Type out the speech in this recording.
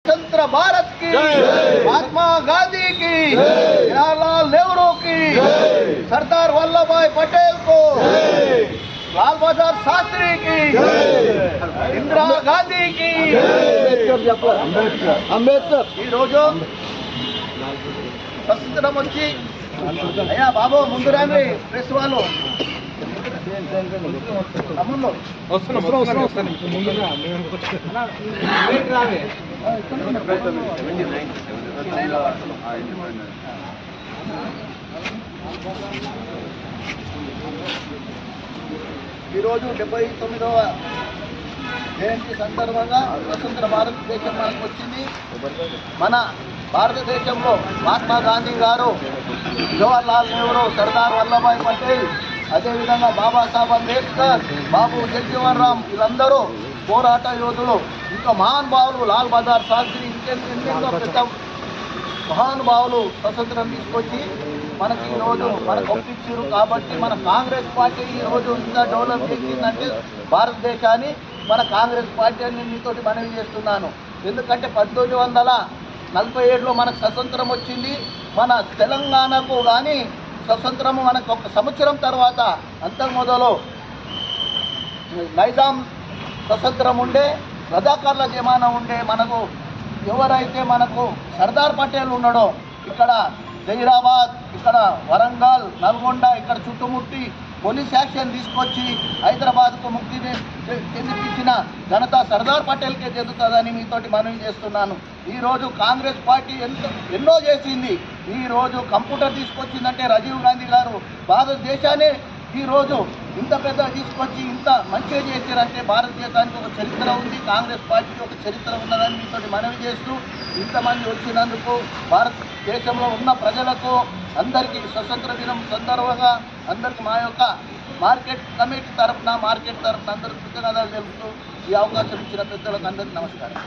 स्वतंत्र भारत की, महात्मा गांधी की, जवाहरलाल नेहरू की, सरदार वल्लभ भाई पटेल को, लाल बहादुर शास्त्री की, इंदिरा गांधी की, अंबेडकर స్వతంత్రం వచ్చి అయ్యా బాబు ముందు రండి ప్రెస్ వాళ్ళు ఈరోజు 79వ జయంతి సందర్భంగా స్వతంత్ర భారతదేశం మనకు వచ్చింది. మన భారతదేశంలో మహాత్మా గాంధీ గారు, జవహర్లాల్ నెహ్రూ, సర్దార్ వల్లభాయ్ పటేల్, అదేవిధంగా బాబాసాహెబ్ అంబేద్కర్, బాబు జగజీవన్ రామ్ వీళ్ళందరూ పోరాట యోధులు. ఇంకా మహానుభావులు లాల్ బహదూర్ శాస్త్రి, ఇంకెన్నెన్నో పెద్ద మహానుభావులు స్వతంత్రం తీసుకొచ్చి మనకి ఈరోజు మనకు ఒప్పించారు. కాబట్టి మన కాంగ్రెస్ పార్టీ ఈరోజు ఇంత డెవలప్ చేసిందంటే భారతదేశాన్ని మన కాంగ్రెస్ పార్టీ అని మీతోటి మనవి చేస్తున్నాను. ఎందుకంటే 1947లో మనకు స్వతంత్రం వచ్చింది. మన తెలంగాణకు కానీ స్వతంత్రము మనకు ఒక సంవత్సరం తర్వాత అంతకు మొదలు నైజాం స్వతంత్రం ఉండే, రజాకార్ల జమానా ఉండే. మనకు ఎవరైతే మనకు సర్దార్ పటేల్ ఉన్నాడో ఇక్కడ జైరాబాద్, ఇక్కడ వరంగల్, నల్గొండ ఇక్కడ చుట్టుముట్టి పోలీస్ యాక్షన్ తీసుకొచ్చి హైదరాబాద్కు ముక్తిని చెందిపించిన ఘనత సర్దార్ పటేల్కే చెందుతుందని మీతోటి మనవి చేస్తున్నాను. ఈరోజు కాంగ్రెస్ పార్టీ ఎన్నో చేసింది. ఈరోజు కంప్యూటర్ తీసుకొచ్చిందంటే రాజీవ్ గాంధీ గారు భారతదేశాన్ని ఈరోజు ఇంత పెద్ద తీసుకొచ్చి ఇంత మంచిగా చేశారంటే భారతదేశానికి ఒక చరిత్ర ఉంది, కాంగ్రెస్ పార్టీకి ఒక చరిత్ర ఉన్నదని మీతోటి మనవి చేస్తూ ఇంతమంది వచ్చినందుకు భారతదేశంలో ఉన్న ప్రజలకు అందరికీ స్వతంత్ర దినం సందర్భంగా అందరికీ మా యొక్క మార్కెట్ కమిటీ తరఫున అందరికీ కృతజ్ఞతలు తెలుపుతూ ఈ అవకాశం ఇచ్చిన పెద్దలకు అందరికీ నమస్కారం.